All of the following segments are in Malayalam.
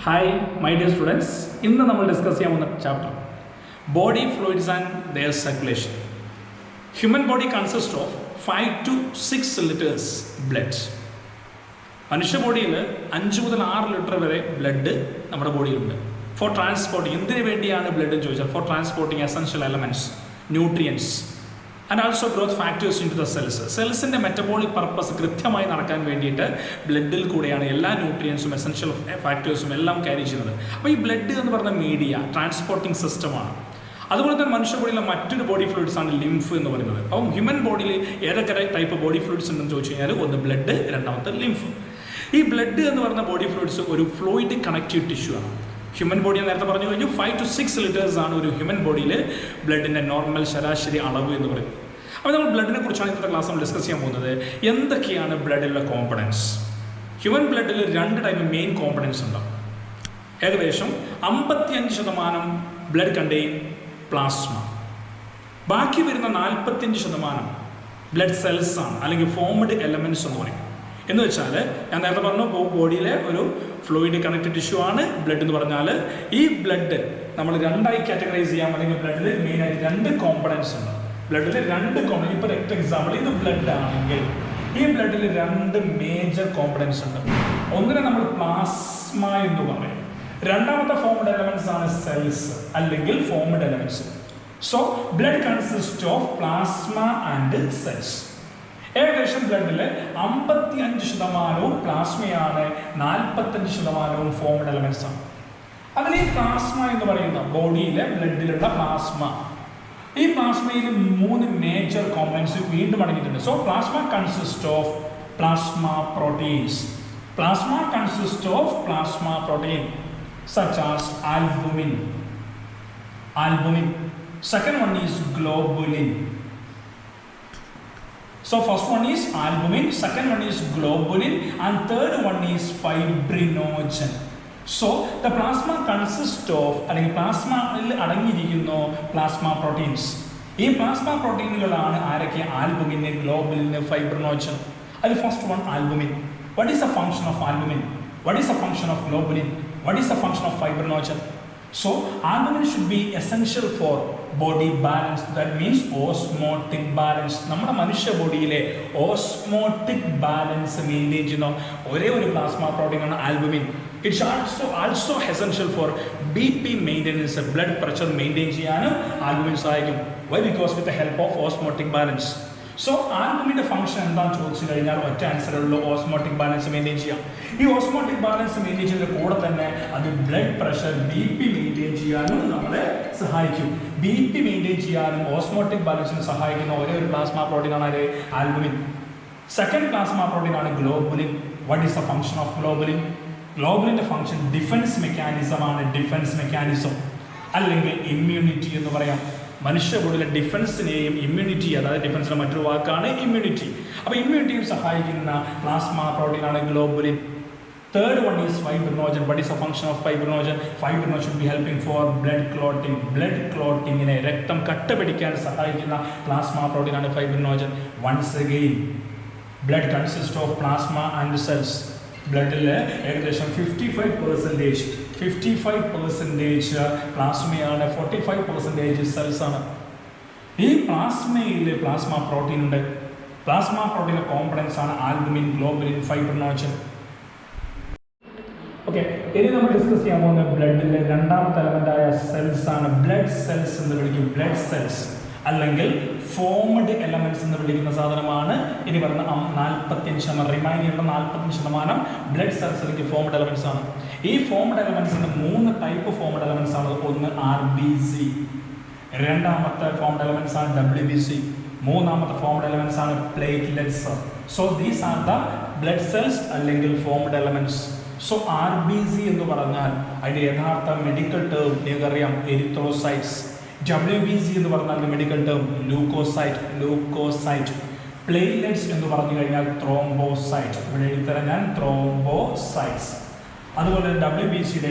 Hi, my dear students. ഇന്ന് നമ്മൾ ഡിസ്കസ് ചെയ്യാൻ പോകുന്ന chapter body fluids and their circulation. Human body consists of 5 to 6 liters blood. മനുഷ്യ ബോഡിയിൽ 5 മുതൽ 6 ലിറ്റർ വരെ ബ്ലഡ് നമ്മുടെ ബോഡിയിലുണ്ട്. ഫോർ ട്രാൻസ്പോർട്ടിങ്, എന്തിനു വേണ്ടിയാണ് ബ്ലഡ് എന്ന് ചോദിച്ചാൽ for transporting essential elements, nutrients and also growth factors into the cells. സെൽസിൻ്റെ മെറ്റബോളിക് പർപ്പസ് കൃത്യമായി നടക്കാൻ വേണ്ടിയിട്ട് ബ്ലഡിൽ കൂടെയാണ് എല്ലാ ന്യൂട്രിയൻസും എസെൻഷ്യൽ ഫാക്ടേഴ്സും എല്ലാം ക്യാരി ചെയ്യുന്നത്. അപ്പോൾ ഈ ബ്ലഡ് എന്ന് പറഞ്ഞ മീഡിയ ട്രാൻസ്പോർട്ടിംഗ് സിസ്റ്റമാണ്. അതുപോലെ തന്നെ മനുഷ്യ ബോഡിയിലെ മറ്റൊരു ബോഡി ഫ്ലൂയിഡ്സ് ആണ് ലിംഫ് എന്ന് പറയുന്നത്. അപ്പം ഹ്യൂമൻ ബോഡിയിൽ ഏതൊക്കെ ടൈപ്പ് ബോഡി ഫ്ലൂയിഡ്സ് ഉണ്ടെന്ന് ചോദിച്ചു കഴിഞ്ഞാൽ ഒന്ന് ബ്ലഡ്, രണ്ടാമത്തെ ലിംഫ്. ഈ ബ്ലഡ് എന്ന് പറയുന്ന ബോഡി ഫ്ലൂയിഡ്സ് ഒരു ഫ്ലൂയിഡ് കണക്റ്റീവ് ടിഷ്യൂ ആണ്. ഹ്യൂമൻ ബോഡി നേരത്തെ പറഞ്ഞു കഴിഞ്ഞു 5 to 6 ലിറ്റേഴ്സ് ആണ് ഒരു ഹ്യൂമൻ ബോഡിയിൽ ബ്ലഡിൻ്റെ നോർമൽ ശരാശരി അളവ് എന്ന് പറയുന്നത്. അപ്പോൾ നമ്മൾ ബ്ലഡിനെ കുറിച്ചാണ് ഇന്നത്തെ ക്ലാസ് നമ്മൾ ഡിസ്കസ് ചെയ്യാൻ പോകുന്നത്. എന്തൊക്കെയാണ് ബ്ലഡിലുള്ള കോമ്പണൻസ്? ഹ്യൂമൻ ബ്ലഡിൽ 2 ടൈപ്പ് മെയിൻ കോമ്പണൻസ് ഉണ്ട്. ഏകദേശം 55% ബ്ലഡ് കണ്ടെയ്ൻ പ്ലാസ്മ. ബാക്കി വരുന്ന 45% ബ്ലഡ് സെൽസ് ആണ്, അല്ലെങ്കിൽ ഫോംഡ് എലമെൻറ്റ്സ് എന്ന് പറയും. എന്ന് വെച്ചാൽ ഞാൻ നേരത്തെ പറഞ്ഞു ബോഡിയിലെ ഒരു ഫ്ലൂയിഡ് കണക്റ്റഡ് ടിഷ്യൂ ആണ് ബ്ലഡ് എന്ന് പറഞ്ഞാൽ. ഈ ബ്ലഡ് നമ്മൾ 2ആയി കാറ്റഗറൈസ് ചെയ്യാം, അല്ലെങ്കിൽ ബ്ലഡിൽ മെയിനായിട്ട് 2 കോമ്പണൻസ് ഉണ്ട്. ബ്ലഡിൽ 2 കോമ്പണൻസ്. ഇപ്പോൾ എക്സാമ്പിൾ ഇത് ബ്ലഡ് ആണെങ്കിൽ ഈ ബ്ലഡിൽ 2 മേജർ കോമ്പണൻസ് ഉണ്ട്. ഒന്നിനെ നമ്മൾ പ്ലാസ്മ എന്ന് പറയും. രണ്ടാമത്തെ ഫോംഡ് എലമെന്റ്സ് ആണ് സെൽസ് അല്ലെങ്കിൽ formed elements. So blood consist of plasma and cells. ഏകദേശം ബ്ലഡിൽ 55% പ്ലാസ്മയാണ്, 45% ഫോംഡ് എലമെന്റ്സ് ആണ്. അതിൽ ഈ പ്ലാസ്മ എന്ന് പറയുന്ന ബോഡിയിലെ ബ്ലഡിലുള്ള പ്ലാസ്മ, ഈ പ്ലാസ്മയിൽ 3 മേജർ കോമ്പണൻസ് വീണ്ടും അടങ്ങിയിട്ടുണ്ട്. So plasma consist of plasma proteins. Plasma consist of plasma protein such as albumin. Second one is globulin. So first one is albumin, second one is globulin, and third one is fibrinogen. So the plasma consists of, അല്ലെങ്കിൽ പ്ലാസ്മയിൽ അടങ്ങിയിരിക്കുന്നു പ്ലാസ്മ പ്രോട്ടീൻസ്. ഈ പ്ലാസ്മ പ്രോട്ടീനുകളാണ് ആരൊക്കെ? Albumin, globulin, fibrinogen. അതിൽ first one albumin. What is the function of albumin? What is the function of globulin? What is the function of fibrinogen? So albumin should be essential for body balance. That means osmotic balance. നമ്മുടെ മനുഷ്യ ബോഡിയിലെ ഓസ്മോട്ടിക് ബാലൻസ് മെയിൻറ്റെയിൻ ചെയ്യുന്ന ഒരേ ഒരു പ്ലാസ്മ പ്രോട്ടീൻ ആണ് albumin. It's also essential for BP maintenance. Blood pressure maintain ചെയ്യാനും ആൽബുമിൻ സഹായിക്കും. Why? Because with the help of osmotic balance. So ആൽബുമിൻ്റെ ഫംഗ്ഷൻ എന്താണെന്ന് ചോദിച്ചു കഴിഞ്ഞാൽ ഒറ്റ ആൻസറുള്ള ഓസ്മോട്ടിക് ബാലൻസ് മെയിൻറ്റെയിൻ ചെയ്യാം. ഈ ഓസ്മോട്ടിക് ബാലൻസ് മെയിൻറ്റെയിൻ ചെയ്യുന്നതിൻ്റെ കൂടെ തന്നെ അത് ബ്ലഡ് പ്രഷർ BP മെയിൻറ്റെയിൻ ചെയ്യാനും നമ്മളെ സഹായിക്കും. BP മെയിൻറ്റെയിൻ ചെയ്യാനും ഓസ്മോട്ടിക് ബാലൻസിന് സഹായിക്കുന്ന ഒരേ ഒരു പ്ലാസ്മ പ്രോട്ടീനാണ് അത് ആൽബുമിൻ. സെക്കൻഡ് പ്ലാസ്മ പ്രോട്ടീനാണ് globulin. What is the function of globulin? ഗ്ലോബുലിൻ്റെ ഫംഗ്ഷൻ ഡിഫൻസ് മെക്കാനിസമാണ്. ഡിഫൻസ് മെക്കാനിസം അല്ലെങ്കിൽ ഇമ്മ്യൂണിറ്റി എന്ന് പറയാം. മനുഷ്യ ബോഡിയിലെ ഡിഫൻസിനെയും ഇമ്മ്യൂണിറ്റി, അതായത് ഡിഫൻസിൻ്റെ മറ്റൊരു വാക്കാണ് ഇമ്മ്യൂണിറ്റി. അപ്പോൾ ഇമ്മ്യൂണിറ്റിയും സഹായിക്കുന്ന പ്ലാസ്മ പ്രോട്ടീനാണ് globulin. Third one is fibrinogen. What is the function of fibrinogen? Fibrinogen be helping for blood clotting. Blood ക്ലോട്ടിങ്ങിനെ, രക്തം കട്ട പിടിക്കാൻ സഹായിക്കുന്ന പ്ലാസ്മ പ്രോട്ടീനാണ് fibrinogen. Once again blood consist of plasma and cells. ബ്ലഡിൽ ഏകദേശം 55% പ്ലാസ്മയാണ്, 45% സെൽസ് ആണ്. ഈ പ്ലാസ്മയിൽ പ്ലാസ്മ പ്രോട്ടീൻ ഉണ്ട്. പ്ലാസ്മ പ്രോട്ടീൻ്റെ കോമ്പണൻസ് ആണ് ആൽബുമിൻ, ഗ്ലോബുലിൻ, ഫൈബ്രിനോജൻ. ഓക്കെ, ഇനി നമ്മൾ ഡിസ്കസ് ചെയ്യാൻ പോകുന്ന ബ്ലഡിലെ രണ്ടാമത്തെ എലമെൻ്റായ സെൽസ് ആണ്. ബ്ലഡ് സെൽസ് എന്ന് വിളിക്കും. ബ്ലഡ് സെൽസ് അല്ലെങ്കിൽ ഫോംഡ് എലമെന്റ്സ് എന്ന് വിളിക്കുന്ന സാധനമാണ് ഇനി പറയുന്ന 45%. റിമൈനിങ് 45% ബ്ലഡ് സെൽസ് അല്ലെങ്കിൽ ഫോംഡ് എലമെന്റ്സ് ആണ്. ഈ ഫോംഡ് എലമെന്റ്സിന് 3 ടൈപ്പ് ഫോംഡ് എലമെന്റ്സ് ആണ്. ഒന്ന് RBC, രണ്ടാമത്തെ ഫോംഡ് എലമെന്റ്സ് ആണ് WBC, മൂന്നാമത്തെ ഫോംഡ് എലമെന്റ്സ് ആണ് platelets. So these are the blood cells അല്ലെങ്കിൽ ഫോംഡ് എലമെന്റ്സ്. സോ RBC എന്ന് പറഞ്ഞാൽ അതിൻ്റെ യഥാർത്ഥ മെഡിക്കൽ ടേം നിങ്ങൾക്കറിയാം, എരിത്രോസൈറ്റ്സ്. WBC എന്ന് പറഞ്ഞാൽ മെഡിക്കൽ ടേം ലൂക്കോസൈറ്റ്. പ്ലേറ്റ്ലെറ്റ്സ് എന്ന് പറഞ്ഞു കഴിഞ്ഞാൽ ത്രോംബോസൈറ്റ്. ഇവിടെ എഴുതിത്തരാം ഞാൻ, ത്രോംബോസൈറ്റ്സ്. അതുപോലെ WBCയുടെ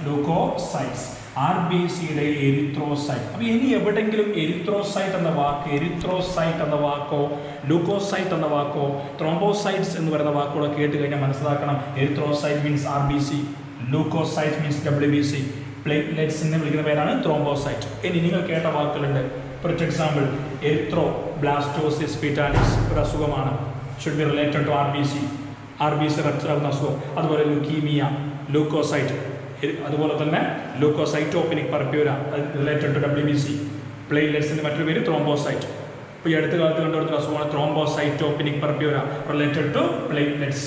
ലൂക്കോസൈറ്റ്സ്, RBCയുടെ എരിത്രോസൈറ്റ്. അപ്പോൾ ഇനി എവിടെയെങ്കിലും എരിത്രോസൈറ്റ് എന്ന വാക്കോ ലൂക്കോസൈറ്റ് എന്ന വാക്കോ ത്രോംബോസൈറ്റ്സ് എന്ന് പറയുന്ന വാക്കുകളോ കേട്ട് കഴിഞ്ഞാൽ മനസ്സിലാക്കണം erythrocyte means RBC, leucocyte means WBC. പ്ലേറ്റ്ലെറ്റ്സിനെ വിളിക്കുന്ന പേരാണ് ത്രോംബോസൈറ്റ്. ഇനി നിങ്ങൾ കേട്ട വാക്കുകളുണ്ട്. For example erythroblastosis fetalis ഒരു അസുഖമാണ്. Should be related to RBC rupture ആകുന്ന അസുഖം. അതുപോലെ ലുക്കീമിയ, ലൂക്കോസൈറ്റ്. അതുപോലെ തന്നെ leucocytopenic purpura related to WBC. പ്ലേറ്റ്ലെറ്റ്സിൻ്റെ മറ്റൊരു പേര് ത്രോംബോസൈറ്റ്. ഇപ്പോൾ ഈ അടുത്ത കാലത്ത് കണ്ടുവരുന്ന അസുഖമാണ് thrombocytopenic purpura related to platelets.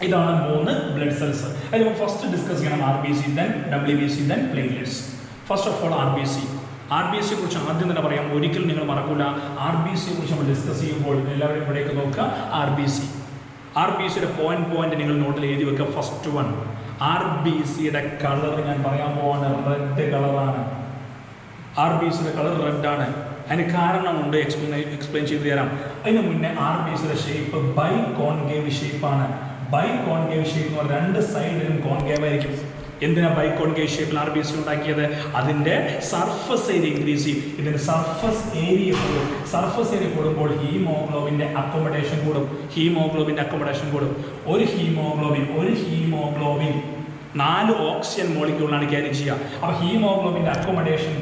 ഇതാണ് 3 ബ്ലഡ് സെൽസ്. അതിൽ ഫസ്റ്റ് ഡിസ്കസ് ചെയ്യണം RBC, then WBC, then platelets. First of all RBC കുറിച്ച് ആദ്യം തന്നെ പറയാം. ഒരിക്കലും നിങ്ങൾ മറക്കില്ല. RBC കുറിച്ച് നമ്മൾ ഡിസ്കസ് ചെയ്യുമ്പോൾ എല്ലാവരും ഇവിടേക്ക് നോക്കുക. RBCയുടെ പോയിന്റ് നിങ്ങൾ നോട്ടിൽ എഴുതി വെക്കുക. ഫസ്റ്റ് വൺ, RBCയുടെ കളർ ഞാൻ പറയാൻ പോവാണ്. റെഡ് കളറാണ്. RBCയുടെ കളർ റെഡാണ്. അതിന് കാരണമുണ്ട്, എക്സ്പ്ലെയിൻ ചെയ്ത് തരാം. അതിന് മുന്നേ RBCയുടെ ഷേപ്പ് ബൈ കോൺകേവ് ഷേപ്പാണ്. ബൈ കോൺകേവ് ഷേപ്പ് എന്ന് പറഞ്ഞാൽ 2 സൈഡിലും കോൺകേവ് ആയിരിക്കും. എന്തിനാ ബൈ കോൺകേവ് ഷേപ്പിൽ RBC ഉണ്ടാക്കിയത്? അതിൻ്റെ സർഫസ് ഏരിയ ഇൻക്രീസ് ചെയ്യും. ഇതിൻ്റെ സർഫസ് ഏരിയ കൂടും. സർഫസ് ഏരിയ കൂടുമ്പോൾ ഹീമോഗ്ലോബിൻ്റെ അക്കോമഡേഷൻ കൂടും. ഒരു ഹീമോഗ്ലോബിൻ 4 ഓക്സിജൻ മോളിക്യൂളാണ് ക്യാരി ചെയ്യുക. അപ്പോൾ ഹീമോഗ്ലോബിൻ്റെ അക്കോമഡേഷൻ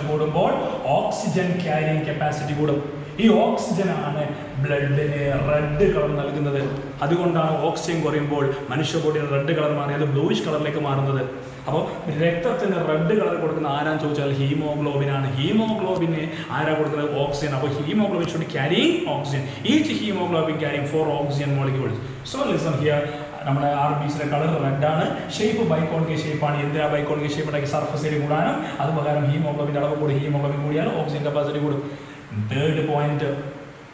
കൂടുമ്പോൾ ഓക്സിജൻ ക്യാരിങ് കപ്പാസിറ്റി കൂടും. ഈ ഓക്സിജനാണ് ബ്ലഡിന് റെഡ് കളർ നൽകുന്നത്. അതുകൊണ്ടാണ് ഓക്സിജൻ കുറയുമ്പോൾ മനുഷ്യ ബോഡിയുടെ റെഡ് കളർ മാറി അത് ബ്ലൂയിഷ് കളറിലേക്ക് മാറുന്നത്. അപ്പോൾ രക്തത്തിന് റെഡ് കളർ കൊടുക്കുന്ന ആരാന്ന് ചോദിച്ചാൽ ഹീമോഗ്ലോബിനാണ്. ഹീമോഗ്ലോബിന് ആരാ കൊടുക്കുന്നത്? ഓക്സിജൻ. അപ്പോൾ haemoglobin should carry oxygen. Each haemoglobin carry 4 oxygen molecules. So listen here. നമ്മുടെ RBCയുടെ കളർ റെഡാണ്. ഷേപ്പ് ബൈക്കോൺകേവ് ഷേപ്പാണ്. എന്തിനാ ബൈക്കോൺകേവ് ഷേപ്പ് ഉണ്ടാക്കി? സർഫസ് ഏരിയ കൂടാനും അത് പ്രകാരം ഹീമോഗ്ലോബിൻ്റെ അളവ് കൂടി. ഹീമോഗ്ലോബിൻ കൂടിയാൽ ഓക്സിജൻ കപ്പാസിറ്റി കൂടും.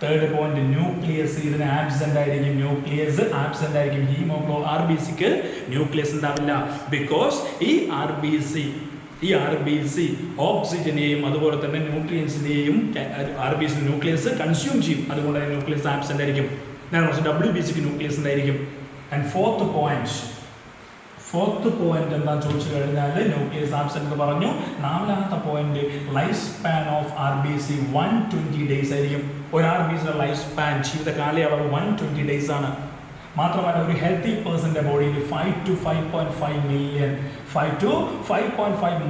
തേർഡ് പോയിന്റ് ന്യൂക്ലിയസ് ഇതിന് ആബ്സെന്റ് ആയിരിക്കും. RBCക്ക് ന്യൂക്ലിയസ് ഉണ്ടാവില്ല. ബിക്കോസ് ഈ RBC ഓക്സിജനെയും അതുപോലെ തന്നെ ന്യൂക്ലിയൻസിനെയും RBC ന്യൂക്ലിയസ് കൺസ്യൂം ചെയ്യും. അതുകൊണ്ട് ന്യൂക്ലിയസ് ആബ്സെന്റ് ആയിരിക്കും. WBCക്ക് ന്യൂക്ലിയസ് ഉണ്ടായിരിക്കും. ആൻഡ് ഫോർത്ത് പോയിന്റ് എന്താണെന്ന് ചോദിച്ചു കഴിഞ്ഞാൽ ന്യൂക്ലിയസ് ആബ്സെന്റ് എന്ന് പറഞ്ഞു. 4ാമത്തെ point life span of RBC 120 days ആയിരിക്കും. ഒരു RBCയുടെ ലൈഫ് സ്പാൻ ജീവിത കാലയളവ് 120 ഡേയ്സ് ആണ്. മാത്രമല്ല ഒരു ഹെൽത്തി പേഴ്സന്റെ ബോഡിയിൽ 5 to 5.5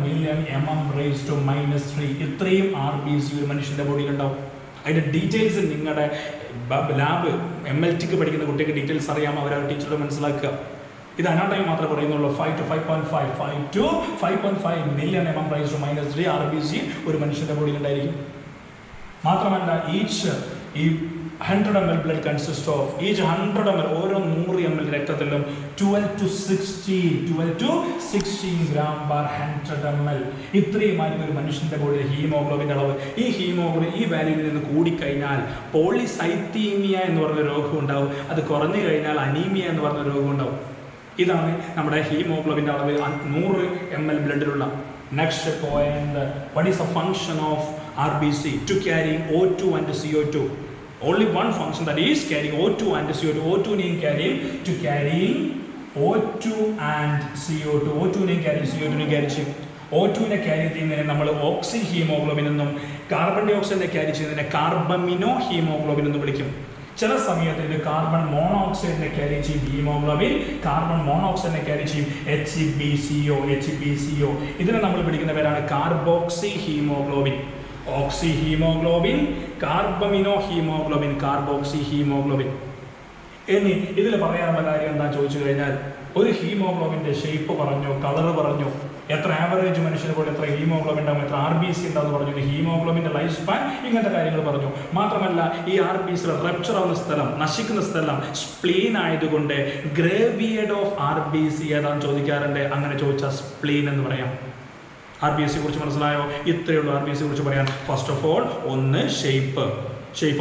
മില്യൺ mm⁻³ ഇത്രയും RBC ഒരു മനുഷ്യന്റെ ബോഡിയിൽ ഉണ്ടാവും. അതിന്റെ ഡീറ്റെയിൽസ് നിങ്ങളുടെ ലാബ് MLTക്ക് പഠിക്കുന്ന കുട്ടിക്ക് ഡീറ്റെയിൽസ് അറിയാം. അവരവർ ടീച്ചറുടെ മനസ്സിലാക്കുക. ഇത് അനാട്ടമി മാത്രമേ പറയുന്നുള്ളൂ. 5 to 5.5 മില്യൺ mm⁻³ RBC ഒരു മനുഷ്യന്റെ ബോഡിയിൽ ഉണ്ടായിരിക്കും. മാത്രമല്ല ഈ 100 ml blood consist of each 100 ml ഓരോ 100 ml രക്തത്തിലും 12 to 16 gram per 100 ml ഇത്രയുമായിരിക്കും ഒരു മനുഷ്യന്റെ ബോഡിയിലെ ഹീമോഗ്ലോബിൻ്റെ അളവ്. ഈ ഹീമോഗ്ലോബിൻ ഈ വാല്യൂവിൽ നിന്ന് കൂടിക്കഴിഞ്ഞാൽ പോളിസൈത്തീമിയ എന്ന് പറഞ്ഞ രോഗം ഉണ്ടാവും. അത് കുറഞ്ഞു കഴിഞ്ഞാൽ അനീമിയ എന്ന് പറഞ്ഞ രോഗം ഉണ്ടാവും. ഇതാണ് നമ്മുടെ ഹീമോഗ്ലോബിൻ്റെ അളവ് 100 ml ബ്ലഡിലുള്ള. Next point, what is the function of RBC? To carry O2 and CO2. Only one function, that is carrying O2 and CO2. O2 to carry O2 and CO2. O2 carry CO2 carry ചെയ്യും. O2 ക്യാരി ചെയ്യുന്നതിനെ നമ്മൾ ഓക്സി ഹീമോഗ്ലോബിൻ എന്നും കാർബൺ ഡൈ ഓക്സൈഡിനെ ക്യാരി ചെയ്യുന്നതിനെ കാർബമിനോ ഹീമോഗ്ലോബിൻ എന്നും വിളിക്കും. ചില സമയത്ത് ഇത് കാർബൺ മോണോക്സൈഡിനെ ക്യാരി ചെയ്യും ഹീമോഗ്ലോബിൻ, കാർബൺ മോണോക്സൈഡിനെ ക്യാരി ചെയ്യും HBCO. ഇതിനെ നമ്മൾ പിടിക്കുന്ന പേരാണ് കാർബോക്സി ഹീമോഗ്ലോബിൻ. ഓക്സി haemoglobin, carbamino haemoglobin, carboxy haemoglobin. ഇനി ഇതിൽ പറയാനുള്ള കാര്യം എന്താ ചോദിച്ചു കഴിഞ്ഞാൽ ഒരു ഹീമോഗ്ലോബിൻ്റെ ഷേപ്പ് പറഞ്ഞു, കളർ പറഞ്ഞു, എത്ര ആവറേജ് മനുഷ്യനെ പോലെ എത്ര ഹീമോഗ്ലോബിൻ ഉണ്ടാകും, എത്ര RBC ഉണ്ടാകുമെന്ന് പറഞ്ഞു, ഹീമോഗ്ലോബിൻ്റെ ലൈഫ് സ്പാൻ, ഇങ്ങനത്തെ കാര്യങ്ങൾ പറഞ്ഞു. മാത്രമല്ല ഈ RBC റപ്ചർ ആവുന്ന സ്ഥലം, നശിക്കുന്ന സ്ഥലം സ്പ്ലീൻ ആയതുകൊണ്ട് ഗ്രേവിയേഡ് ഓഫ് RBC ഏതാണെന്ന് ചോദിക്കാറുണ്ട്. അങ്ങനെ ചോദിച്ചാൽ സ്പ്ലീൻ എന്ന് പറയാം. RBC കുറിച്ച് മനസ്സിലായോ? ഇത്രയേ ഉള്ളൂ RBC കുറിച്ച് പറയാൻ. ഫസ്റ്റ് ഓഫ് ഓൾ ഒന്ന് ഷേപ്പ്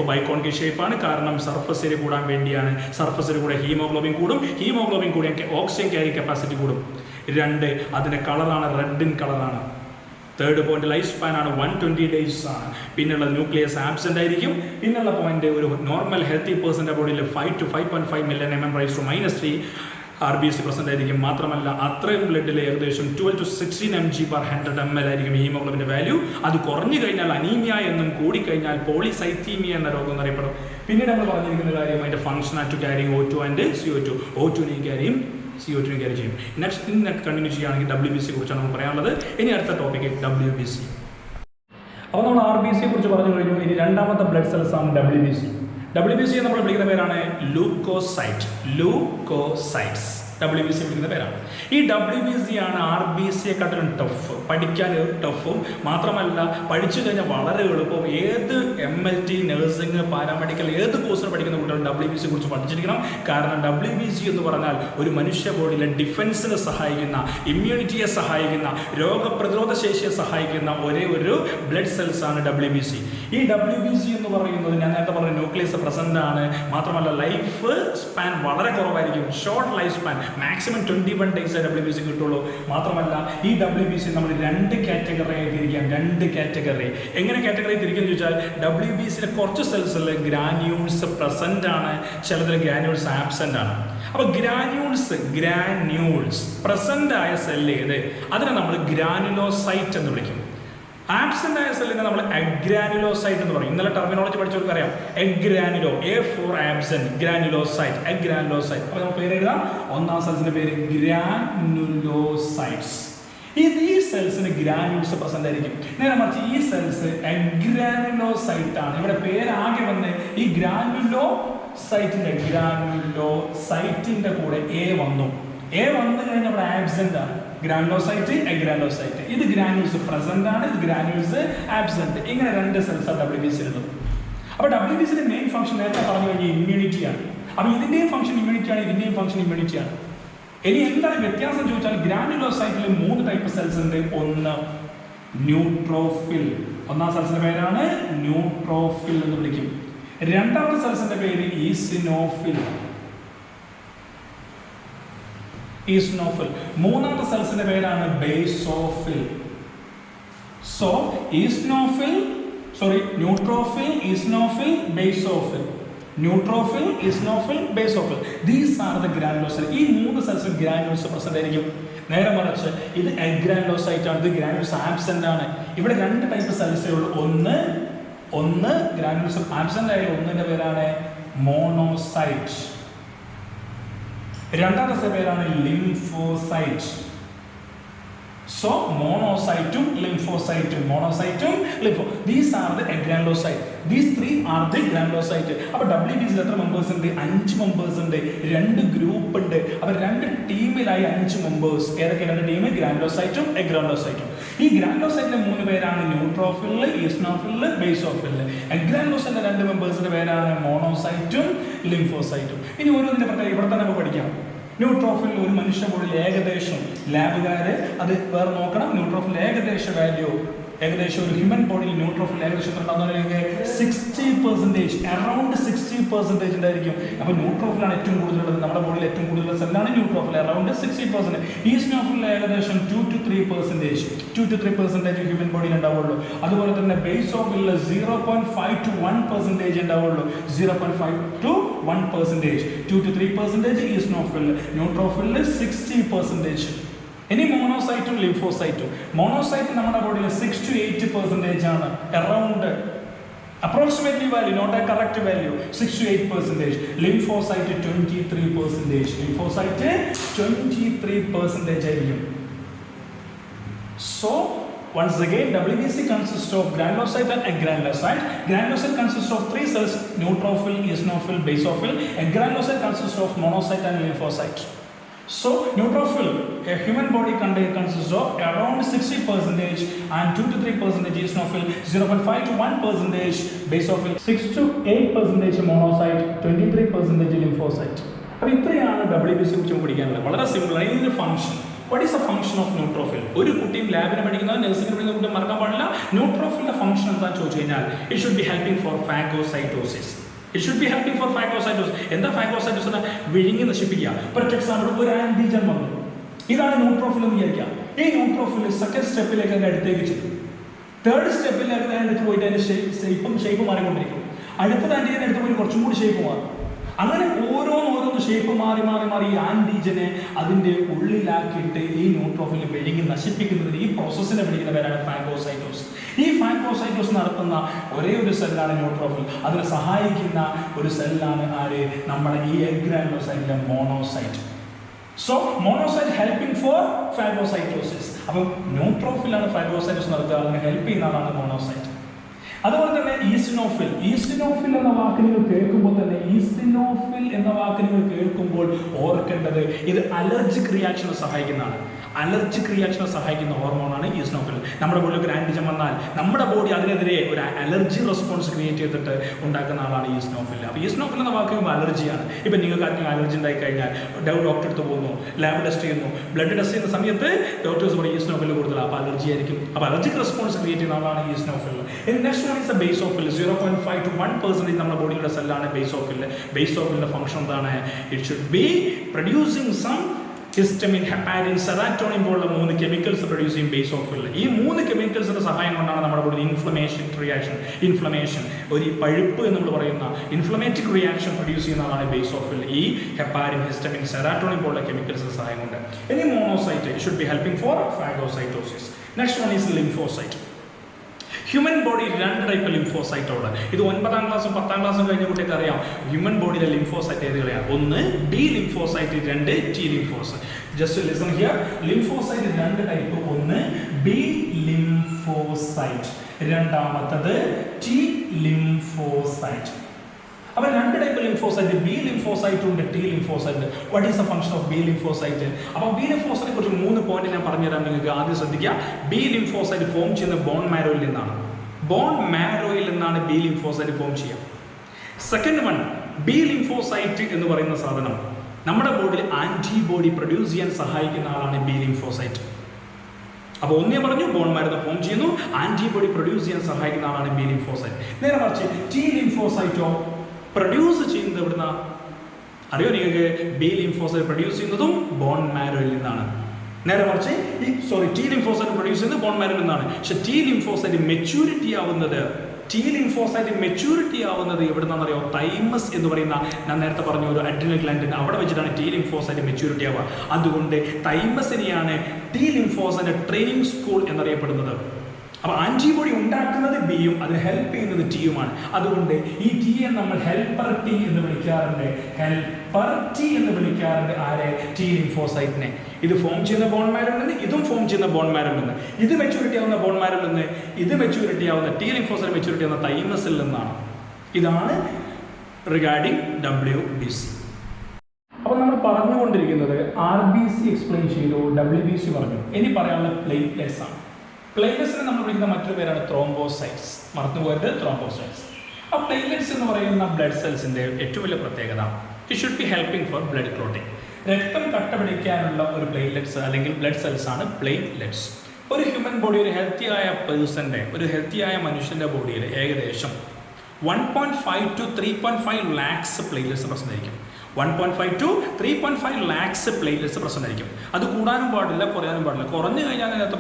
ബൈക്കോൺകേവ് ഷേപ്പാണ്. കാരണം സർഫസ് ഏരിയ കൂടാൻ വേണ്ടിയാണ്. സർഫസ് ഏരിയ കൂടെ ഹീമോഗ്ലോബിൻ കൂടും. ഹീമോഗ്ലോബിൻ കൂടിയ ഓക്സിജൻ ക്യാരി കപ്പാസിറ്റി കൂടും. 2 അതിൻ്റെ കളറാണ്, റെഡിൻ കളറാണ്. തേർഡ് പോയിന്റ് ലൈഫ് സ്പാൻ ആണ്, 120 ഡേയ്സ് ആണ്. പിന്നെയുള്ള ന്യൂക്ലിയസ് ആബ്സെന്റ് ആയിരിക്കും. പിന്നെയുള്ള പോയിന്റ് ഒരു നോർമൽ ഹെൽത്തി പേഴ്സന്റെ ബോഡിയിൽ 5 to 5.5 million mm⁻³ RBC present ആയിരിക്കും. മാത്രമല്ല അത്രയും ബ്ലഡിൽ ഏകദേശം 12 to 16 mg/100 ml ആയിരിക്കും ഹീമോഗ്ലോബിൻ്റെ വാല്യൂ. അത് കുറഞ്ഞു കഴിഞ്ഞാൽ അനീമിയ എന്നും കൂടിക്കഴിഞ്ഞാൽ പോളിസൈത്തീമിയ എന്ന രോഗം എന്നറിയപ്പെടും. പിന്നീട് നമ്മൾ പറഞ്ഞിരിക്കുന്ന കാര്യം അതിൻ്റെ function to carrying O2 and CO2. O2 ക്യാരിയും CO2 ക്യാരി ചെയ്യും. നെക്സ്റ്റ് കണ്ടിന്യൂ ചെയ്യുകയാണെങ്കിൽ WBC കുറിച്ചാണ് നമുക്ക് പറയാനുള്ളത്. ഇനി അടുത്ത ടോപ്പിക്ക് WBC. അപ്പോൾ നമ്മൾ RBCയെ കുറിച്ച് പറഞ്ഞു കഴിഞ്ഞു. ഇനി രണ്ടാമത്തെ ബ്ലഡ് സെൽസ് ആണ് WBC. WBC നമ്മൾ വിളിക്കുന്ന പേരാണ് ലൂക്കോസൈറ്റ്സ്. WBC വിളിക്കുന്ന പേരാണ്. ഈ WBC ആണ് RBCയെക്കാട്ടിലും ടഫ്, പഠിക്കാൻ ടഫും മാത്രമല്ല പഠിച്ചു കഴിഞ്ഞാൽ വളരെ എളുപ്പം. ഏത് MLT, നഴ്സിംഗ്, പാരാമെഡിക്കൽ ഏത് കോഴ്സിന് പഠിക്കുന്ന കുട്ടികൾ WBC കുറിച്ച് പഠിച്ചിരിക്കണം. കാരണം WBC എന്ന് പറഞ്ഞാൽ ഒരു മനുഷ്യ ബോഡിയിലെ ഡിഫൻസിനെ സഹായിക്കുന്ന, ഇമ്മ്യൂണിറ്റിയെ സഹായിക്കുന്ന, രോഗപ്രതിരോധ ശേഷിയെ സഹായിക്കുന്ന ഒരേ ഒരു ബ്ലഡ് സെൽസ് ആണ് WBC. ഈ WBC എന്ന് പറയുന്നത് ഞാൻ നേരത്തെ പറഞ്ഞ ന്യൂക്ലിയസ് പ്രസന്റ് ആണ്. മാത്രമല്ല ലൈഫ് സ്പാൻ വളരെ കുറവായിരിക്കും, short life span, maximum 21 days WBC കിട്ടുള്ളൂ. മാത്രമല്ല ഈ WBC നമ്മൾ രണ്ട് കാറ്റഗറിയായി തിരിക്കാം. എങ്ങനെ കാറ്റഗറി തിരിക്കുന്നത് ചോദിച്ചാൽ WBCയിലെ കുറച്ച് സെൽസിൽ ഗ്രാന്യൂൾസ് പ്രസന്റ് ആണ്, ചിലതിൽ ഗ്രാന്യൂൾസ് ആബ്സെന്റ് ആണ്. അപ്പോൾ ഗ്രാന്യൂൾസ് പ്രസന്റ് ആയ സെല്ല് ഏത്, അതിനെ നമ്മൾ ഗ്രാനുലോസൈറ്റ് എന്ന് വിളിക്കും. ആബ്സെന്റ് ആയ സെല്ലിനെ നമ്മൾ എഗ്രാനുലോസൈറ്റ് എന്ന് പറയും. ഇന്നലെ ടെർമിനോളജി പഠിച്ചവർക്ക് അറിയാം. എഗ്രാനുലോ, A for absent, ഗ്രാനുലോസൈറ്റ്. അപ്പോൾ നമ്മൾ പേര് എഴുതാം. ഒന്നാം സെൽസിന്റെ പേര് ഗ്രാനുലോസൈറ്റ്സ്. ഈ സെൽസിന് ഗ്രാനുൾസ് പ്രസന്റ് ആയിരിക്കും. നേരെ മറിച്ച് ഈ സെൽസ് എഗ്രാനുലോസൈറ്റ് ആണ്. ഇവിടെ പേരാകെ വന്ന് ഈ ഗ്രാനുലോസൈറ്റിന്റെ കൂടെ A വന്നു കഴിഞ്ഞാൽ അവിടെ ആബ്സെന്റ് ആണ്. ഗ്രാനുലോസൈറ്റ്, എഗ്രാനുലോസൈറ്റ്. ഇത് ഗ്രാനുൾസ് പ്രസന്റ് ആണ്, ഇത് ഗ്രാനുൾസ് ആബ്സെന്റ്. ഇങ്ങനെ രണ്ട് സെൽസ് ആണ് WBC ഉള്ളത്. അപ്പോൾ WBCയുടെ മെയിൻ ഫംഗ്ഷൻ നേരത്തെ പറഞ്ഞു കഴിഞ്ഞാൽ ഇമ്മ്യൂണിറ്റിയാണ്. അപ്പോൾ ഇതിന്റെയും ഫംഗ്ഷൻ ഇമ്മ്യൂണിറ്റിയാണ്, ഇതിന്റെയും ഫംഗ്ഷൻ ഇമ്മ്യൂണിറ്റിയാണ്. ഇനി എന്താണ് വ്യത്യാസം ചോദിച്ചാൽ ഗ്രാനുലോസൈറ്റിൽ 3 ടൈപ്പ് സെൽസ് ഉണ്ട്. ഒന്ന് ന്യൂട്രോഫിൽ, ഒന്നാം സെൽസിന്റെ പേരാണ് ന്യൂട്രോഫിൽ എന്ന് വിളിക്കും. രണ്ടാമത്തെ സെൽസിന്റെ പേര് ഈസിനോഫിൽ. മൂന്നാമത്തെ സെൽസിന്റെ പേരാണ് basophil. Neutrophil, eosinophil, basophil. These are the granulocytes. ഈ 3 സെൽസിൽ ഗ്രാനുൾസ് പ്രസന്റ് ആയിരിക്കും. നേരെ മറിച്ച് ഇത് എഗ്രാനുലോസൈറ്റ് ആണ്, ഇത് ഗ്രാനുൾസ് ആബ്സെന്റ് ആണ്. ഇവിടെ 2 ടൈപ്പ് സെൽസേ ഉള്ളൂ. ഒന്ന് ഗ്രാനുൾസ് ആബ്സെന്റ് ആയ ഒന്നിന്റെ പേരാണ് മോണോസൈറ്റ്, രണ്ടാമത്തെ പേരാണ് lymphocyte. മോണോസൈറ്റും ലിംഫോസൈറ്റും. These are the granulocytes. These 3 are the granulocytes. അപ്പോൾ WBC എത്ര മെമ്പേഴ്സ് ഉണ്ട്? 5 മെമ്പേഴ്സ് ഉണ്ട്. 2 ഗ്രൂപ്പ് ഉണ്ട്. അപ്പോൾ 2 ടീമിലായി 5 മെമ്പേഴ്സ്. ഏതൊക്കെ 2 ടീം? ഗ്രാനുലോസൈറ്റും എഗ്രാനുലോസൈറ്റും. ഈ ഗ്രാനുലോസൈറ്റിലെ 3 പേരാണ് ന്യൂട്രോഫിൽ, ഈസിനോഫിൽ, ബേസോഫിൽ. എഗ്രാനുലോസൈറ്റിലെ 2 മെമ്പേഴ്സിന്റെ പേരാണ് മോണോസൈറ്റും ലിംഫോസൈറ്റും. ഇനി ഓരോന്നിന്റെ പ്രത്യേകത ഇവിടെ തന്നെ നമുക്ക് പഠിക്കാം. ന്യൂട്രോഫിൽ ഒരു മനുഷ്യ ബോഡിയിൽ ഏകദേശം, ലാബുകാര് അത് വേറെ നോക്കണം, ന്യൂട്രോഫിൽ ഏകദേശം ഒരു ഹ്യൂമൻ ബോഡിയിൽ ന്യൂട്രോഫിൽ ഏകദേശം 60%, അറൗണ്ട് 60% ഉണ്ടായിരിക്കും. അപ്പോൾ ന്യൂട്രോഫിലാണ് ഏറ്റവും കൂടുതലുള്ളത്. നമ്മുടെ ബോഡിയിൽ ഏറ്റവും കൂടുതൽ സെല്ലാണ് ന്യൂട്രോഫിൽ, അറൗണ്ട് 60%. ഈസിനോഫിൽ ഏകദേശം 2 to 3% ഹ്യൂമൻ ബോഡിയിൽ ഉണ്ടാവുള്ളൂ. അതുപോലെ തന്നെ ബേസോഫിൽ 0.5 to 1% ഉണ്ടാവുള്ളൂ. 0.5 to 1%, 2 to 3% ഈസിനോഫിൽ. ന്യൂട്രോഫിൽ 60%. ഇനി മോണോസൈറ്റും ലിംഫോസൈറ്റും. മോണോസൈറ്റ് നമ്മുടെ ബോഡിയിൽ 6 to 8% ആണ്, around approximately value, not a correct value, 6 to 8%. Lymphocyte 23% ആയിരിക്കും. Once again, WBC consists of granulocyte and agranulocyte. Granulocyte consists of 3 cells: neutrophil, eosinophil, basophil. Agranulocyte consists of monocyte and lymphocyte. Neutrophil, a human body consists of around 60% and 2 to 3% eosinophil, 0.5 to 1% basophil, 6 to 8% monocyte, 23% lymphocyte. അപ്പോൾ ഇത്രയാണ് WBC കുറിച്ച് പഠിക്കാനുള്ളത്. വളരെ സിമ്പിൾ ആണ്. ഇതിന്റെ function, what is the function of neutrophil? ഒരു കുട്ടിയും ലാബിന് പഠിക്കുന്നത്, നഴ്സിംഗിന് പഠിക്കുന്ന കുട്ടിയും മറക്കാൻ പാടില്ല. ന്യൂട്രോഫിലിന്റെ ഫംഗ്ഷൻ എന്താണെന്ന് ചോദിച്ചു കഴിഞ്ഞാൽ it should be helping for phagocytosis. എന്താ ഫാഗോസൈറ്റോസിസ്? വിഴുങ്ങി നശിപ്പിക്കുക. ഫോർ എക്സാമ്പിൾ, ഒരു ആന്റിജൻ വന്നു, ഇതാണ് ന്യൂട്രോഫിൽ എന്ന് വിചാരിക്കുക. ഈ ന്യൂട്രോഫിൽ സെക്കൻഡ് സ്റ്റെപ്പിലേക്ക് അതിന്റെ അടുത്തേക്ക് ചെല്ലും. തേർഡ് സ്റ്റെപ്പിലേക്ക് അതിനടുത്ത് പോയിട്ട് അതിന്റെ ഷേപ്പ് മാറിക്കൊണ്ടിരിക്കും. അടുത്തത് ആന്റിജൻ അടുത്ത് പോയി കുറച്ചും കൂടി ഷേപ്പ് മാറും. അങ്ങനെ ഓരോന്ന് ഷേപ്പ് മാറി ഈ ആന്റിജനെ അതിന്റെ ഉള്ളിലാക്കിയിട്ട് ഈ ന്യൂട്രോഫിൽ വിഴുങ്ങി നശിപ്പിക്കുന്നതിന് ഈ പ്രോസസ്സിനെ വിളിക്കുന്ന പേരാണ് ഫാഗോസൈറ്റോസിസ്. ഈ ഫാഗോസൈറ്റോസിസ് നടത്തുന്ന ഒരേ ഒരു സെല്ലാണ് ന്യൂട്രോഫിൽ. അതിനെ സഹായിക്കുന്ന ഒരു സെല്ലാണ് ആര്? നമ്മുടെ ഈ എഗ്രാനുലോസൈറ്റിലെ monocyte. So monocyte helping for phagocytosis. അപ്പം ന്യൂട്രോഫിലാണ് ഫാഗോസൈറ്റോസിസ് നടത്തുക, അതിന് ഹെൽപ്പ് ചെയ്യുന്ന ആളാണ് മോണോസൈറ്റ്. അതുപോലെ തന്നെ ഈസിനോഫിൽ. ഈസിനോഫിൽ എന്ന വാക്ക് നിങ്ങൾ കേൾക്കുമ്പോൾ തന്നെ ഓർക്കേണ്ടത് ഇത് അലർജിക് റിയാക്ഷനെ സഹായിക്കുന്നതാണ്. അലർജിക് റിയാക്ഷനെ സഹായിക്കുന്ന ഹോർമോണാണ് ഈസിനോഫിൽ. നമ്മുടെ ബോഡിയിൽ ഒരു ആൻറ്റിജൻ വന്നാൽ നമ്മുടെ ബോഡി അതിനെതിരെ ഒരു അലർജി റെസ്പോൺസ് ക്രിയേറ്റ് ചെയ്തിട്ട് ഉണ്ടാക്കുന്ന ആളാണ് ഈസിനോഫിൽ. അപ്പോൾ ഈസിനോഫിൽ എന്ന വാക്ക് അലർജിയാണ്. ഇപ്പം നിങ്ങൾക്ക് ആർക്കെങ്കിലും അലർജി ഉണ്ടായി കഴിഞ്ഞാൽ ഡോക്ടർ അടുത്ത് പോകുന്നു, ലാബ് ടെസ്റ്റ് ചെയ്യുന്നു, ബ്ലഡ് ടെസ്റ്റ് ചെയ്യുന്ന സമയത്ത് ഡോക്ടേഴ്സ് പറയും ഈസിനോഫിൽ കൂടുതൽ, അപ്പോൾ അലർജി ആയിരിക്കും. അപ്പോൾ അലർജിക് റെസ്പോൺസ് ക്രിയേറ്റ് ചെയ്യുന്ന ആളാണ് eosinophil. Next one is basophil. 0.5 to 1% നമ്മുടെ ബോഡിയുടെ സെല്ലാണ് ബേസോഫിൽ. ബേസോഫിലിന്റെ ഫംഗ്ഷൻ എന്താണ്? It should be producing some histamine, heparin, serotonin പോലുള്ള 3 കെമിക്കൽസ് പ്രൊഡ്യൂസ് ചെയ്യും ബേസോഫിൽ. ഈ 3 കെമിക്കൽസിന്റെ സഹായം കൊണ്ടാണ് നമ്മുടെ ബോഡിയിൽ ഇൻഫ്ലമേഷൻ ഒരു പഴുപ്പ് എന്ന് നമ്മൾ പറയുന്ന ഇൻഫ്ലമേറ്ററി റിയാക്ഷൻ പ്രൊഡ്യൂസ് ചെയ്യുന്ന ആളാണ് ബേസോഫിൽ. ഈ ഹെപ്പാരിൻ, ഹിസ്റ്റമിൻ, സെറാറ്റോണിൻ പോലുള്ള കെമിക്കൽസിന്റെ സഹായം കൊണ്ട്. ഇനി monocyte should be helping for phagocytosis. Next one is lymphocyte. Human body 2 type lymphocyte ഉണ്ട്. ഇത് 9ാം ക്ലാസ്സും 10ാം ക്ലാസ്സും കഴിഞ്ഞ കുട്ടിയൊക്കെ അറിയാം. ഹ്യൂമൻ ബോഡിയിലെ ലിംഫോസൈറ്റ് ഏതുകളെയാണ്? ഒന്ന് B lymphocyte, 2 T lymphocyte. Just listen here. Lymphocyte 2 type. ഒന്ന് ബി ലിംഫോസൈറ്റ്, രണ്ടാമത്തത് ടി ലിംഫോസൈറ്റ്. അപ്പോൾ 2 ടൈപ്പ് ലിംഫോസൈറ്റ്, ബി ലിംഫോസൈറ്റ് ഉണ്ട്, T lymphocyte. What is the function of B lymphocyte? അപ്പോൾ ബി ലിംഫോസൈറ്റിനെ കുറിച്ച് 3 പോയിന്റ് ഞാൻ പറഞ്ഞുതരാം നിങ്ങൾക്ക്. ആദ്യം ശ്രദ്ധിക്കുക. ബി ലിംഫോസൈറ്റ് ഫോം ചെയ്യുന്ന ബോൺ മാരോയിൽ നിന്നാണ്. ബി ലിംഫോസൈറ്റ് ഫോം ചെയ്യുക. സെക്കൻഡ് വൺ, ബി ലിംഫോസൈറ്റ് എന്ന് പറയുന്ന സാധനം നമ്മുടെ ബോഡിയിൽ ആന്റിബോഡി പ്രൊഡ്യൂസ് ചെയ്യാൻ സഹായിക്കുന്ന ആളാണ് ബി ലിംഫോസൈറ്റ്. അപ്പോൾ ഒന്നേ പറഞ്ഞു, ബോൺ മാരോ ഫോം ചെയ്യുന്നു, ആന്റിബോഡി പ്രൊഡ്യൂസ് ചെയ്യാൻ സഹായിക്കുന്ന ആളാണ് ബി ലിംഫോസൈറ്റ്. നേരെ മറിച്ച് ടി ലിംഫോസൈറ്റോ പ്രൊഡ്യൂസ് ചെയ്യുന്നത് എവിടുന്ന അറിയോ നിങ്ങൾക്ക്? ബി ലിംഫോസൈറ്റ് പ്രൊഡ്യൂസ് ചെയ്യുന്നതും ബോൺ മാരോയിൽ നിന്നാണ്. നേരെ മറിച്ച് ടി ലിംഫോസൈറ്റ് പ്രൊഡ്യൂസ് ചെയ്യുന്നത് ബോൺ മാരോയിൽ നിന്നാണ്. പക്ഷെ ടി ലിംഫോസൈറ്റ് മെച്യൂരിറ്റി ആവുന്നത് എവിടുന്നാണെന്നറിയോ? തൈമസ് എന്ന് പറയുന്ന, ഞാൻ നേരത്തെ പറഞ്ഞ ഒരു അഡ്രിനൽ ഗ്ലാൻഡ്, അവിടെ വെച്ചിട്ടാണ് ടി ലിംഫോസൈറ്റ് മെച്യൂരിറ്റി ആവുക. അതുകൊണ്ട് തൈമസിനെയാണ് ടി ലിംഫോസൈറ്റ് ട്രെയിനിങ് സ്കൂൾ എന്നറിയപ്പെടുന്നത്. അപ്പോൾ ആന്റിബോഡി ഉണ്ടാക്കുന്നത് ബിയും അതിന് ഹെൽപ്പ് ചെയ്യുന്നത് ടിയുമാണ്. അതുകൊണ്ട് ഈ ടിയെ നമ്മൾ ഹെൽപ്പർ ടി എന്ന് വിളിക്കാറുണ്ട്. ആരെ? ടി ലിംഫോസൈറ്റിനെ. ഇത് ഫോം ചെയ്യുന്ന ബോൺ മാരോയിൽ നിന്ന്, ഇതും ഫോം ചെയ്യുന്ന ബോൺ മാരോയിൽ നിന്ന്. ഇത് മെച്യൂരിറ്റി ആവുന്ന ബോൺ മാരോയിൽ നിന്ന്, ഇത് മെച്യൂരിറ്റി ആവുന്ന ടി ലിംഫോസൈറ്റ് മെച്യൂരിറ്റി ആവുന്ന തൈമസിൽ നിന്നാണ്. ഇതാണ് റിഗാർഡിംഗ് WBC. അപ്പോൾ നമ്മൾ പറഞ്ഞുകൊണ്ടിരിക്കുന്നത് RBC എക്സ്പ്ലെയിൻ ചെയ്തു, WBC പറഞ്ഞു. ഇനി പറയാനുള്ള പ്ലേറ്റ്ലെറ്റ്സ് ആണ്. പ്ലേറ്റ്ലെറ്റ്സിനെ നമ്മൾ വിളിക്കുന്ന മറ്റൊരു പേരാണ് ത്രോംബോസൈറ്റ്സ്. മറന്നുപോയത് ത്രോംബോസൈറ്റ്സ്. ആ പ്ലേറ്റ്ലെറ്റ്സ് എന്ന് പറയുന്ന ബ്ലഡ് സെൽസിന്റെ ഏറ്റവും വലിയ പ്രത്യേകത, it should be helping for blood clotting. രക്തം കട്ടപിടിക്കാനുള്ള ഒരു പ്ലേറ്റ്ലെറ്റ്സ് അല്ലെങ്കിൽ ബ്ലഡ് സെൽസ് ആണ് പ്ലേറ്റ്ലെറ്റ്സ്. ഒരു ഹ്യൂമൻ ബോഡി, ഒരു ഹെൽത്തിയായ മനുഷ്യന്റെ ബോഡിയിൽ ഏകദേശം 1.5 to 3.5 lakhs പ്ലേറ്റ്ലെറ്റ്സ് പ്രസന്റ് ആയിരിക്കും. 1.5 to 3.5 lakhs പ്ലേറ്റ്ലെറ്റ്സ് പ്രസന്റ് ആയിരിക്കും. അത് കൂടാനും പാടില്ല, കുറയാനും പാടില്ല. കുറഞ്ഞു കഴിഞ്ഞാൽ ഞാൻ നേരത്തെ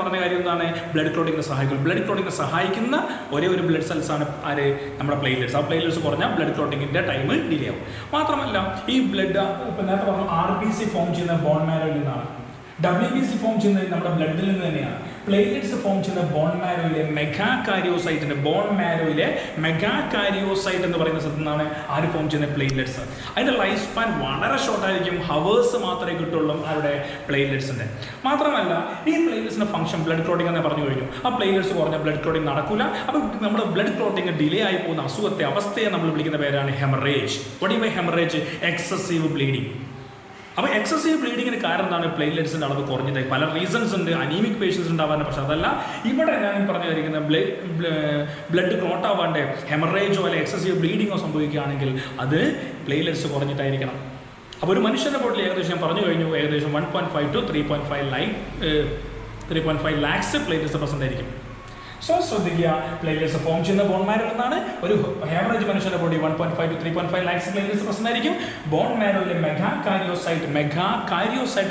പറഞ്ഞ കാര്യം എന്താണ്? ബ്ലഡ് ക്ലോട്ടിങ്ങിനെ സഹായിക്കുന്ന ഒരേ ഒരു ബ്ലഡ് സെൽസ് ആണ് ആര്? നമ്മുടെ പ്ലേറ്റ്ലെറ്റ്സ്. ആ പ്ലേറ്റ്ലെറ്റ്സ് കുറഞ്ഞാൽ ബ്ലഡ് ക്ലോട്ടിങ്ങിന്റെ ടൈം ഡിലേ ആവും. മാത്രമല്ല ഈ ബ്ലഡ്, ഇപ്പം നേരത്തെ പറഞ്ഞു RBC ഫോം ചെയ്യുന്ന ബോൺ മാരോയിൽ നിന്നാണ്. WBC ഫോം ചെയ്യുന്നത് നമ്മുടെ ബ്ലഡിൽ നിന്ന് തന്നെയാണ്. പ്ലേറ്റ്ലെറ്റ്സ് ഫോം ചെയ്യുന്ന ബോൺ മാരോയിലെ മെഗാകാരിയോസൈറ്റ് എന്ന് പറയുന്ന സ്ഥലത്ത് നിന്നാണ് ആര് ഫോം ചെയ്യുന്ന പ്ലേറ്റ്ലെറ്റ്സ്. അതിന്റെ ലൈഫ് സ്പാൻ വളരെ ഷോർട്ട് ആയിരിക്കും. ഹവേഴ്സ് മാത്രമേ കിട്ടുള്ളൂ അവരുടെ പ്ലേറ്റ്ലെറ്റ്സിന്റെ. മാത്രമല്ല ഈ പ്ലേറ്റ്ലെറ്റ്സിന്റെ ഫംഗ്ഷൻ ബ്ലഡ് ക്ലോട്ടിംഗ് എന്ന് പറഞ്ഞു കഴിഞ്ഞു. ആ പ്ലേറ്റ്ലെറ്റ്സ് കുറഞ്ഞ ബ്ലഡ് ക്ലോട്ടിംഗ് നടക്കില്ല. അപ്പോൾ നമ്മുടെ ബ്ലഡ് ക്ലോട്ടിംഗ് ഡിലേ ആയി പോകുന്ന അവസ്ഥയെ നമ്മൾ വിളിക്കുന്ന പേരാണ് haemorrhage. What is haemorrhage? Excessive bleeding. അപ്പോൾ എക്സസീവ് ബ്ലീഡിങ്ങിന് കാരണം എന്താണ്? പ്ലേറ്റ്ലെറ്റ്സിന്റെ അളവ് കുറഞ്ഞതായി. പല റീസൺസ് ഉണ്ട്. അനീമിക് പേഷ്യൻസ് ഉണ്ടാവാൻ. പക്ഷെ അതല്ല ഇവിടെ ഞാൻ പറഞ്ഞിരിക്കുന്ന ബ്ലഡ് ക്ലോട്ട് ആവാണ്ട് ഹെമറേജോ അല്ലെങ്കിൽ എക്സസീവ് ബ്ലീഡിങ്ങോ സംഭവിക്കുകയാണെങ്കിൽ അത് പ്ലേറ്റ്ലെറ്റ്സ് കുറഞ്ഞിട്ടായിരിക്കണം. അപ്പോൾ ഒരു മനുഷ്യന്റെ ബോഡിയിൽ ഏകദേശം പറഞ്ഞു കഴിഞ്ഞു, ഏകദേശം 1.5 to 3.5 lakhs പ്ലേറ്റ്ലെറ്റ്സ് പ്രസന്റ് ആയിരിക്കും. സോ ശ്രദ്ധിക്കുക, പ്ലേറ്റ്ലെറ്റ്സ് ഫോം ചെയ്യുന്ന ബോൺ മാരോയിൽ നിന്നാണ്. ഒരു ആവറേജ് മനുഷ്യന്റെ body 1.5 to 3.5 lakhs platelets present ആയിരിക്കും. ബോൺ മാരോയിലെ മെഗാകാരിയോസൈറ്റിൽ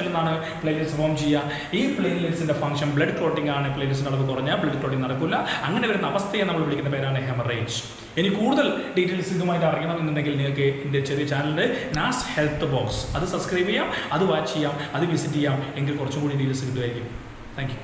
നിന്നാണ് പ്ലേറ്റ്ലെറ്റ്സ് ഫോം ചെയ്യുക. ഈ പ്ലേറ്റ്ലെറ്റ്സിന്റെ ഫംഗ്ഷൻ ബ്ലഡ് ക്ലോട്ടിംഗ് ആണ്. പ്ലേറ്റ്ലെറ്റ്സിന്റെ അളവ് കുറഞ്ഞാൽ ബ്ലഡ് ക്ലോട്ടിംഗ് നടക്കില്ല. അങ്ങനെ വരുന്ന അവസ്ഥയെ നമ്മൾ വിളിക്കുന്ന പേരാണ് ഹെമറേജ്. ഇനി കൂടുതൽ ഡീറ്റെയിൽസ് ഇതുമായിട്ട് അറിയണമെന്നുണ്ടെങ്കിൽ നിങ്ങൾക്ക് എൻ്റെ ചെറിയ ചാനലിൻ്റെ നാസ് ഹെൽത്ത് ബോക്സ് അത് സബ്സ്ക്രൈബ് ചെയ്യാം, അത് വാച്ച് ചെയ്യാം, അത് വിസിറ്റ് ചെയ്യാം. എങ്കിൽ കുറച്ചും കൂടി ഡീറ്റെയിൽസ് കിട്ടുമായിരിക്കും. Thank you.